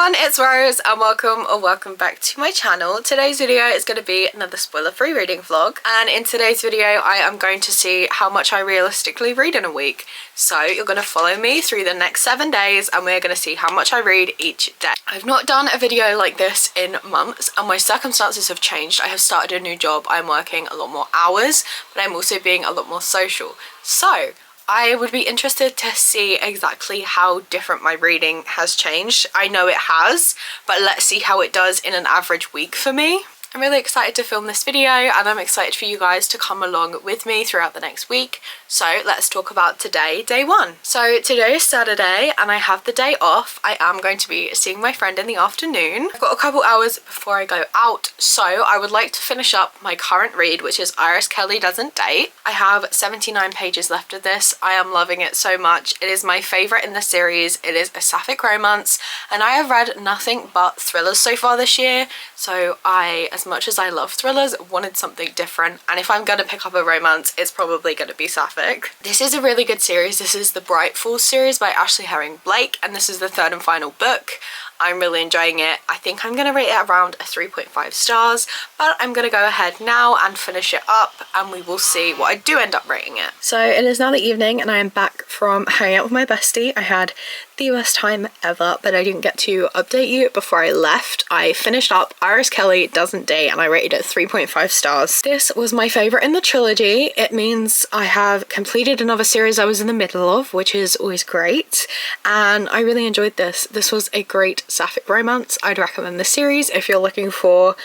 everyone, it's Rose and welcome back to my channel. Today's video is going to be another spoiler-free reading vlog, and in today's video I am going to see how much I realistically read in a week. So you're going to follow me through the next 7 days and we're going to see how much I read each day. I've not done a video like this in months and my circumstances have changed. I have started a new job, I'm working a lot more hours, but I'm also being a lot more social. So I would be interested to see exactly how different my reading has changed. I know it has, but let's see how it does in an average week for me. I'm really excited to film this video and I'm excited for you guys to come along with me throughout the next week. So let's talk about today, day one. So today is Saturday and I have the day off. I am going to be seeing my friend in the afternoon. I've got a couple hours before I go out, so I would like to finish up my current read, which is Iris Kelly Doesn't Date. I have 79 pages left of this. I am loving it so much. It is my favourite in the series. It is a sapphic romance and I have read nothing but thrillers so far this year. So as much as I love thrillers, wanted something different, and if I'm gonna pick up a romance, it's probably gonna be sapphic. This is a really good series. This is the Bright Falls series by Ashley Herring Blake, and this is the third and final book. I'm really enjoying it. I think I'm gonna rate it around a 3.5 stars, but I'm gonna go ahead now and finish it up and we will see what I do end up rating it. So it is now the evening and I am back from hanging out with my bestie. I had the best time ever, but I didn't get to update you before I left. I finished up Iris Kelly Doesn't Date and I rated it 3.5 stars. This was my favourite in the trilogy. It means I have completed another series I was in the middle of, which is always great, and I really enjoyed this. This was a great sapphic romance. I'd recommend this series if you're looking for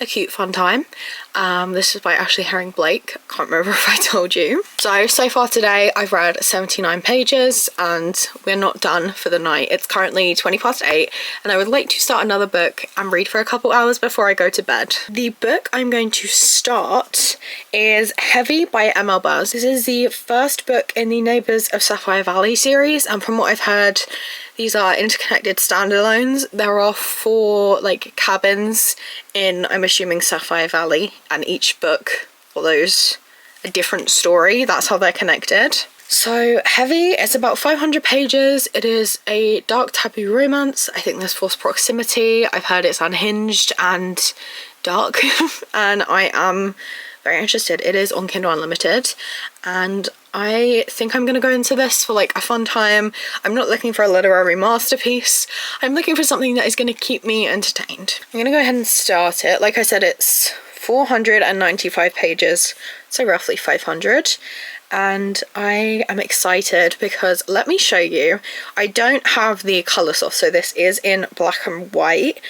a cute fun time. This is by Ashley Herring Blake. Can't remember if I told you. So far today I've read 79 pages and we're not done for the night. It's currently 8:20 and I would like to start another book and read for a couple hours before I go to bed. The book I'm going to start is Heavy by M.L. Buzz. This is the first book in the Neighbours of Sapphire Valley series, and from what I've heard, these are interconnected standalones. There are 4 like cabins in, I'm assuming, Sapphire Valley, and each book follows a different story. That's how they're connected. So Heavy is about 500 pages. It is a dark taboo romance. I think there's forced proximity. I've heard it's unhinged and dark and I am very interested. It is on Kindle Unlimited and I think I'm going to go into this for like a fun time. I'm not looking for a literary masterpiece. I'm looking for something that is going to keep me entertained. I'm going to go ahead and start it. Like I said, it's 495 pages, so roughly 500. And I am excited because let me show you. I don't have the colour source, so this is in black and white.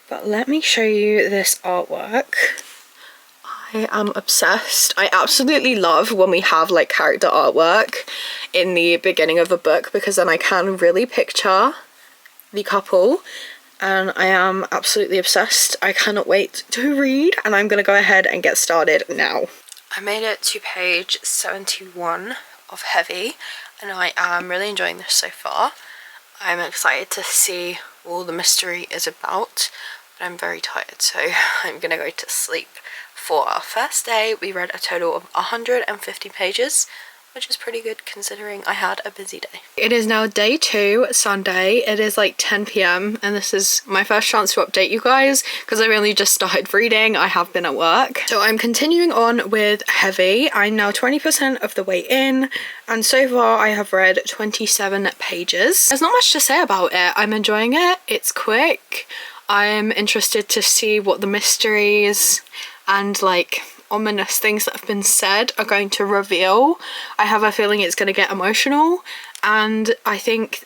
But let me show you this artwork. I am obsessed. I absolutely love when we have like character artwork in the beginning of a book because then I can really picture the couple, and I am absolutely obsessed. I cannot wait to read and I'm gonna go ahead and get started now. I made it to page 71 of Heavy and I am really enjoying this so far. I'm excited to see what all the mystery is about, but I'm very tired, so I'm gonna go to sleep. For our first day, we read a total of 150 pages, which is pretty good considering I had a busy day. It is now day 2, Sunday. It is like 10 p.m. and this is my first chance to update you guys because I've only just started reading. I have been at work. So I'm continuing on with Heavy. I'm now 20% of the way in and so far I have read 27 pages. There's not much to say about it. I'm enjoying it. It's quick. I'm interested to see what the mysteries and like ominous things that have been said are going to reveal. I have a feeling it's going to get emotional and I think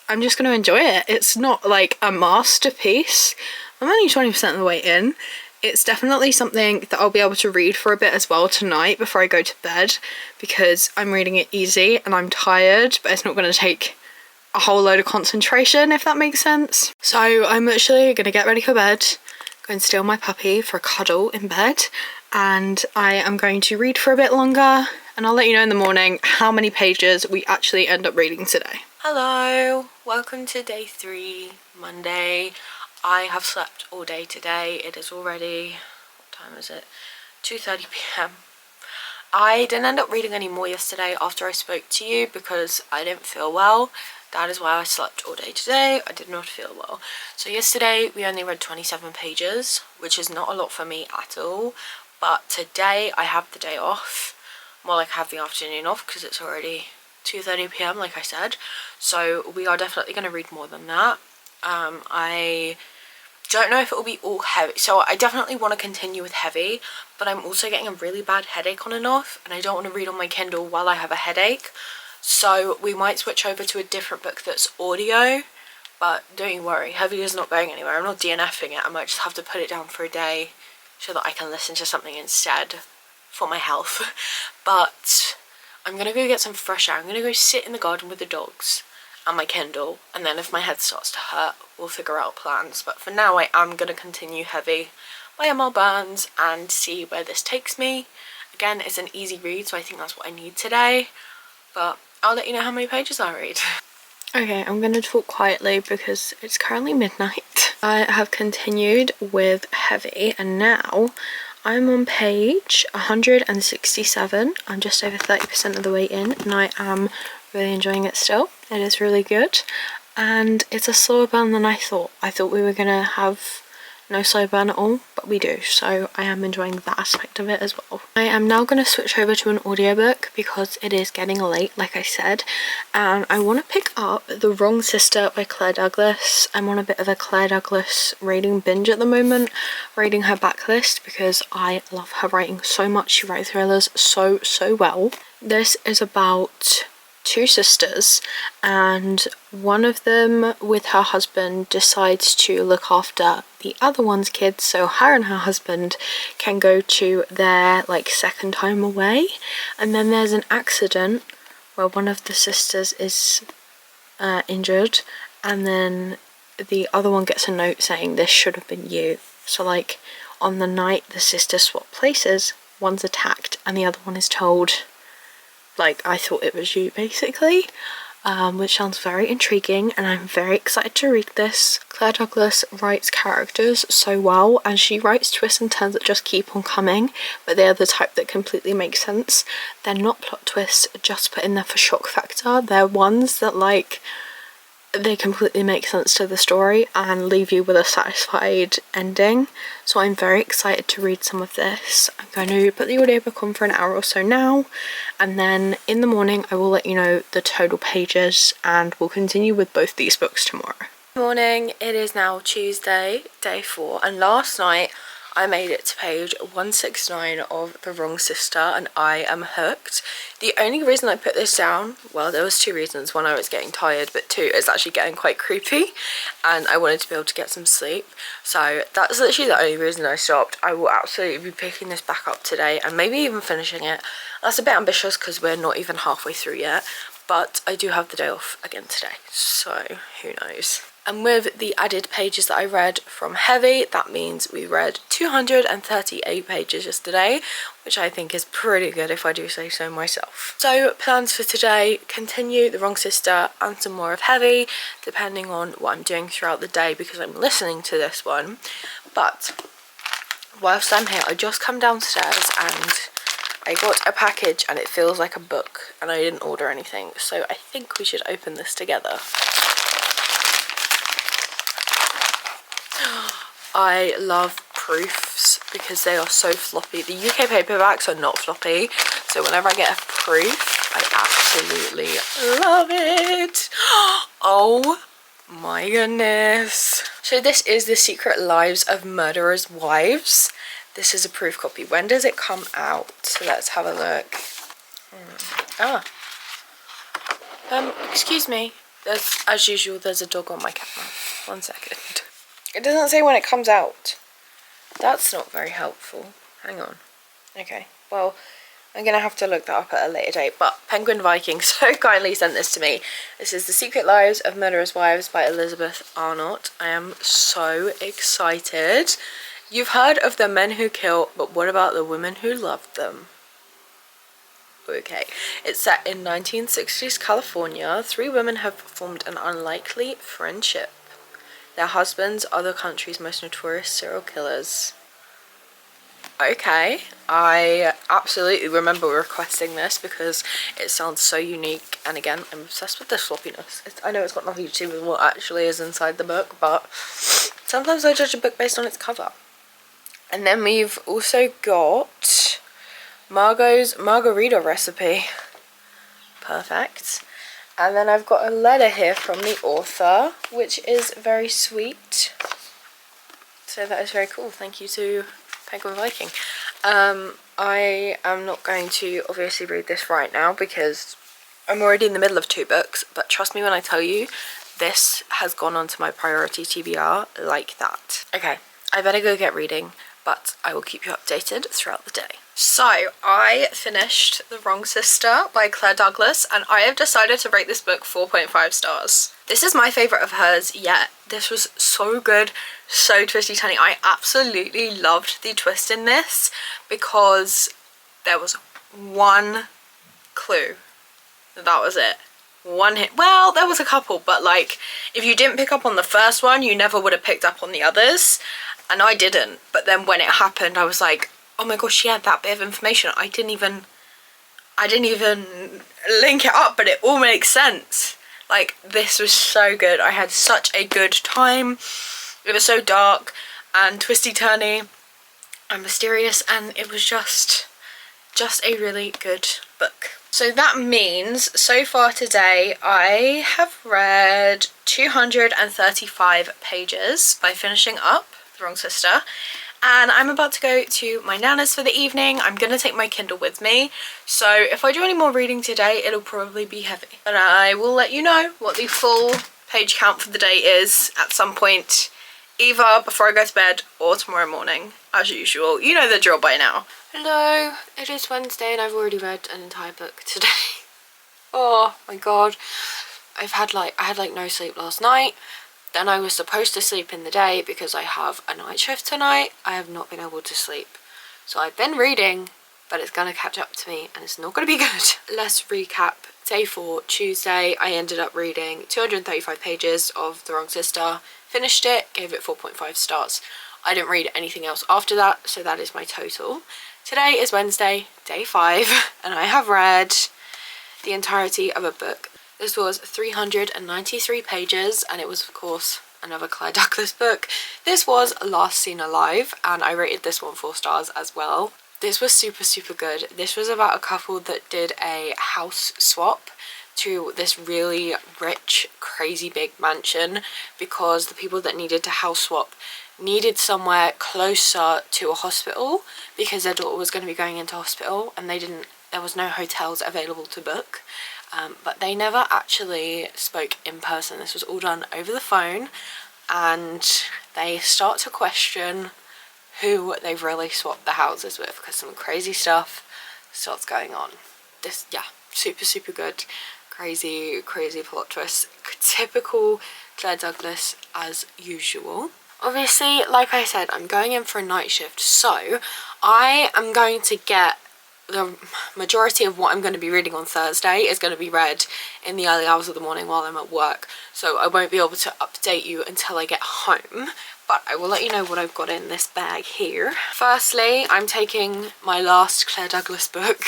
I'm just going to enjoy it. It's not like a masterpiece. I'm only 20% of the way in. It's definitely something that I'll be able to read for a bit as well tonight before I go to bed because I'm reading it easy and I'm tired, but it's not going to take a whole load of concentration, if that makes sense. So I'm actually going to get ready for bed, go and steal my puppy for a cuddle in bed, and I am going to read for a bit longer and I'll let you know in the morning how many pages we actually end up reading today. Hello, welcome to day 3, Monday. I have slept all day today. It is already, what time is it? 2:30 p.m. I didn't end up reading any more yesterday after I spoke to you because I didn't feel well. That is why I slept all day today. I did not feel well. So yesterday we only read 27 pages, which is not a lot for me at all. But today I have the day off. More like I have the afternoon off because it's already 2:30 p.m. like I said. So we are definitely going to read more than that. I don't know if it will be all heavy. So I definitely want to continue with heavy, but I'm also getting a really bad headache on and off, and I don't want to read on my Kindle while I have a headache. So we might switch over to a different book that's audio, but don't you worry, heavy is not going anywhere. I'm not DNFing it. I might just have to put it down for a day so that I can listen to something instead for my health. But I'm gonna go get some fresh air. I'm gonna go sit in the garden with the dogs and my Kindle, and then if my head starts to hurt, we'll figure out plans. But for now, I am gonna continue heavy by Emma Burns and see where this takes me. Again, it's an easy read, so I think that's what I need today, but I'll let you know how many pages I read. Okay, I'm gonna talk quietly because it's currently midnight. I have continued with heavy, and now I'm on page 167. I'm just over 30% of the way in, and I am really enjoying it still. It is really good, and it's a slower burn than I thought. I thought we were gonna have no slow burn at all, but we do, so I am enjoying that aspect of it as well. I am now going to switch over to an audiobook because it is getting late, like I said, and I want to pick up The Wrong Sister by Claire Douglas. I'm on a bit of a Claire Douglas reading binge at the moment, reading her backlist because I love her writing so much. She writes thrillers so well. This is about two sisters, and one of them with her husband decides to look after the other one's kids so her and her husband can go to their like second time away, and then there's an accident where one of the sisters is injured, and then the other one gets a note saying this should have been you. So like on the night the sisters swap places, one's attacked and the other one is told like I thought it was you, basically, which sounds very intriguing, and I'm very excited to read this. Claire Douglas writes characters so well, and she writes twists and turns that just keep on coming, but they are the type that completely make sense. They're not plot twists just put in there for shock factor. They're ones that like they completely make sense to the story and leave you with a satisfied ending. So I'm very excited to read some of this. I'm going to put the audiobook on for an hour or so now, and then in the morning I will let you know the total pages, and we'll continue with both these books tomorrow. Good morning, it is now Tuesday, day 4, and last night I made it to page 169 of The Wrong Sister, and I am hooked. The only reason I put this down, well, there was two reasons. One, I was getting tired, but two, it's actually getting quite creepy, and I wanted to be able to get some sleep. So that's literally the only reason I stopped. I will absolutely be picking this back up today, and maybe even finishing it. That's a bit ambitious because we're not even halfway through yet, but I do have the day off again today, so who knows. And with the added pages that I read from heavy, that means we read 238 pages yesterday, which I think is pretty good if I do say so myself. So plans for today, continue The Wrong Sister and some more of heavy, depending on what I'm doing throughout the day because I'm listening to this one. But whilst I'm here, I just come downstairs and I got a package and it feels like a book, and I didn't order anything, so I think we should open this together. I love proofs because they are so floppy. The UK paperbacks are not floppy, so whenever I get a proof, I absolutely love it. Oh my goodness. So this is The Secret Lives of Murderers' Wives. This is a proof copy. When does it come out? So let's have a look. Excuse me. As usual, there's a dog on my camera. 1 second. It doesn't say when it comes out. That's not very helpful. Hang on. Okay, well, I'm going to have to look that up at a later date. But Penguin Viking so kindly sent this to me. This is The Secret Lives of Murderers' Wives by Elizabeth Arnott. I am so excited. You've heard of the men who kill, but what about the women who loved them? Okay, it's set in 1960s California. 3 women have formed an unlikely friendship. Their husbands are the country's most notorious serial killers. okay. I absolutely remember requesting this because it sounds so unique, and again, I'm obsessed with the floppiness. I know it's got nothing to do with what actually is inside the book, but sometimes I judge a book based on its cover. And then we've also got Margot's margarita recipe. Perfect. And then I've got a letter here from the author, which is very sweet. So that is very cool. Thank you to Penguin Viking. I am not going to obviously read this right now because I'm already in the middle of 2 books, but trust me when I tell you, this has gone onto my priority TBR like that. Okay, I better go get reading, but I will keep you updated throughout the day. So, I finished The Wrong Sister by Claire Douglas, and I have decided to rate this book 4.5 stars. This is my favourite of hers yet. This was so good, so twisty-turny. I absolutely loved the twist in this because there was one clue. That was it. One hit. Well, there was a couple, but like, if you didn't pick up on the first one, you never would have picked up on the others. And I didn't. But then when it happened, I was like, oh my gosh, she had that bit of information. I didn't even link it up, but it all makes sense. Like, this was so good. I had such a good time. It was so dark and twisty-turny and mysterious, and it was just a really good book. So that means, so far today, I have read 235 pages by finishing up The Wrong Sister. And I'm about to go to my nana's for the evening. I'm going to take my Kindle with me. So if I do any more reading today, it'll probably be heavy. But I will let you know what the full page count for the day is at some point, either before I go to bed or tomorrow morning, as usual. You know the drill by now. Hello, it is Wednesday and I've already read an entire book today. Oh my god. I had like no sleep last night. Then I was supposed to sleep in the day because I have a night shift tonight. I have not been able to sleep. So I've been reading, but it's going to catch up to me and it's not going to be good. Let's recap. Day 4, Tuesday, I ended up reading 235 pages of The Wrong Sister. Finished it, gave it 4.5 stars. I didn't read anything else after that, so that is my total. Today is Wednesday, day 5, and I have read the entirety of a book. This was 393 pages, and it was, of course, another Claire Douglas book. This was Last Seen Alive, and I rated this one 4 stars as well. This was super good. This was about a couple that did a house swap to this really rich, crazy big mansion because the people that needed to house swap needed somewhere closer to a hospital because their daughter was going to be going into hospital, and there was no hotels available to book. But they never actually spoke in person. This was all done over the phone, and they start to question who they've really swapped the houses with because some crazy stuff starts going on. This, yeah, super good. Crazy plot twist. Typical Claire Douglas as usual. Obviously, like I said, I'm going in for a night shift, so I am going to get the majority of what I'm going to be reading on Thursday is going to be read in the early hours of the morning while I'm at work, so I won't be able to update you until I get home, but I will let you know what I've got in this bag here. Firstly, I'm taking my last Claire Douglas book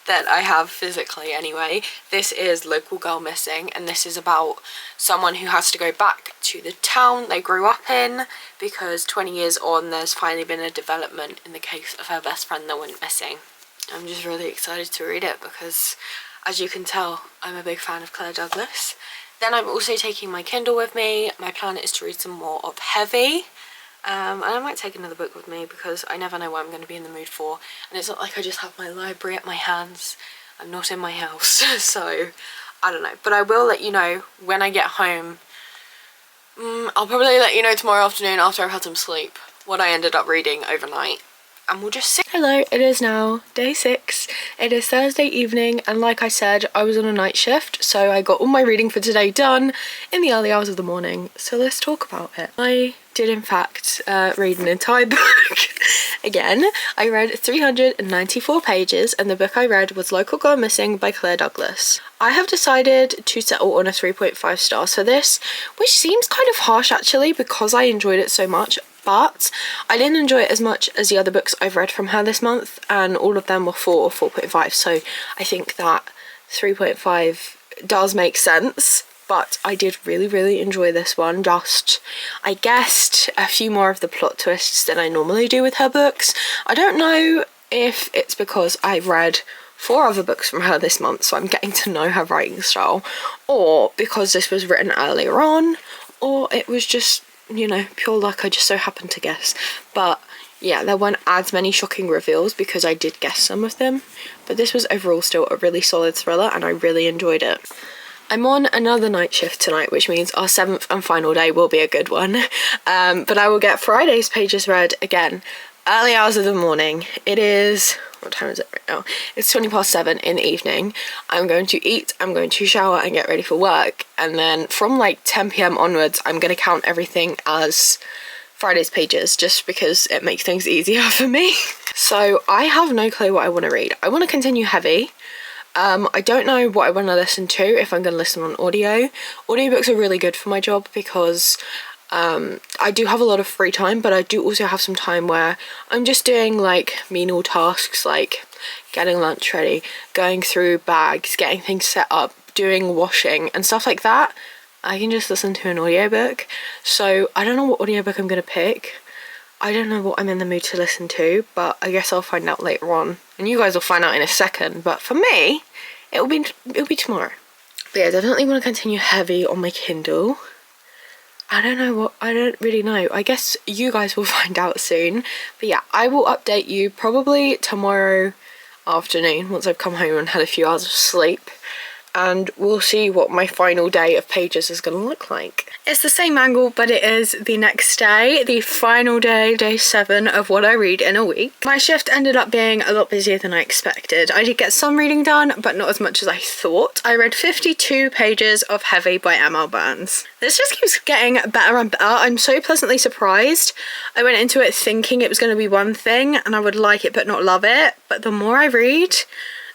that I have physically anyway. This is Local Girl Missing, and this is about someone who has to go back to the town they grew up in because 20 years on there's finally been a development in the case of her best friend that went missing. I'm just really excited to read it because, as you can tell, I'm a big fan of Claire Douglas. Then I'm also taking my Kindle with me. My plan is to read some more of Heavy. And I might take another book with me because I never know what I'm going to be in the mood for. And it's not like I just have my library at my hands. I'm not in my house, so I don't know. But I will let you know when I get home. I'll probably let you know tomorrow afternoon after I've had some sleep what I ended up reading overnight. And we'll just see. Hello, it is now day 6. It is Thursday evening, and like I said, I was on a night shift, so I got all my reading for today done in the early hours of the morning. So let's talk about it. I did in fact read an entire book. Again, I read 394 pages, and the book I read was Local Girl Missing by Claire Douglas. I have decided to settle on a 3.5 stars for this, which seems kind of harsh actually because I enjoyed it so much. but I didn't enjoy it as much as the other books I've read from her this month, and all of them were 4 or 4.5, so I think that 3.5 does make sense. But I did really enjoy this one. Just, I guessed a few more of the plot twists than I normally do with her books. I don't know if it's because I've read 4 other books from her this month, so I'm getting to know her writing style, or because this was written earlier on, or it was just, you know, pure luck. I just so happened to guess. But yeah, there weren't as many shocking reveals because I did guess some of them, but this was overall still a really solid thriller and I really enjoyed it. I'm on another night shift tonight, which means our 7th and final day will be a good one. But I will get Friday's pages read again, early hours of the morning. It is, what time is it right now? It's 7:20 in the evening. I'm going to eat, I'm going to shower and get ready for work. And then from like 10 p.m. onwards, I'm going to count everything as Friday's pages, just because it makes things easier for me. So I have no clue what I want to read. I want to continue heavy. I don't know what I want to listen to, if I'm going to listen on audio. Audiobooks are really good for my job because I do have a lot of free time, but I do also have some time where I'm just doing like menial tasks like getting lunch ready, going through bags, getting things set up, doing washing and stuff like that. I can just listen to an audiobook. So I don't know what audiobook I'm going to pick. I don't know what I'm in the mood to listen to, but I guess I'll find out later on. And you guys will find out in a second, but for me, it'll be tomorrow. But yeah, I definitely want to continue heavy on my Kindle. I don't really know. I guess you guys will find out soon. But yeah, I will update you probably tomorrow afternoon once I've come home and had a few hours of sleep. And we'll see what my final day of pages is going to look like. It's the same angle, but it is the next day, the final day, day 7 of what I read in a week. My shift ended up being a lot busier than I expected. I did get some reading done, but not as much as I thought. I read 52 pages of Heavy by M.L. Burns. This just keeps getting better and better. I'm so pleasantly surprised. I went into it thinking it was going to be one thing and I would like it but not love it. But the more I read,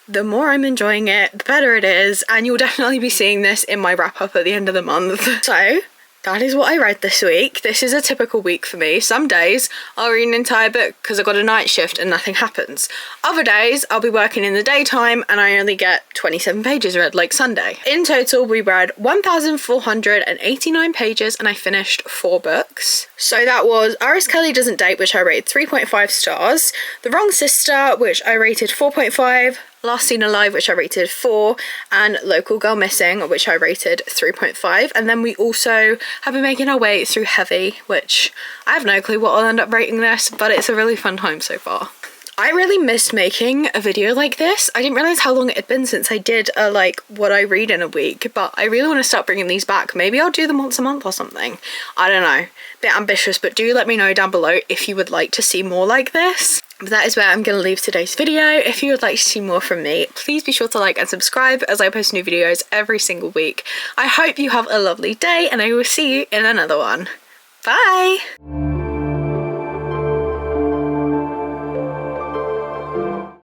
the more I'm enjoying it, the better it is, and you'll definitely be seeing this in my wrap up at the end of the month. So that is what I read this week. This is a typical week for me. Some days I'll read an entire book because I've got a night shift and nothing happens. Other days I'll be working in the daytime and I only get 27 pages read, like Sunday. In total, we read 1,489 pages and I finished 4 books. So that was Iris Kelly Doesn't Date, which I rated 3.5 stars. The Wrong Sister, which I rated 4.5. Last Seen Alive, which I rated 4, and Local Girl Missing, which I rated 3.5. And then we also have been making our way through Heavy, which I have no clue what I'll end up rating this, but it's a really fun time so far. I really missed making a video like this. I didn't realise how long it had been since I did like what I read in a week, but I really want to start bringing these back. Maybe I'll do them once a month or something. I don't know. Bit ambitious, but do let me know down below if you would like to see more like this. But that is where I'm going to leave today's video. If you would like to see more from me, please be sure to like and subscribe as I post new videos every single week. I hope you have a lovely day and I will see you in another one. Bye!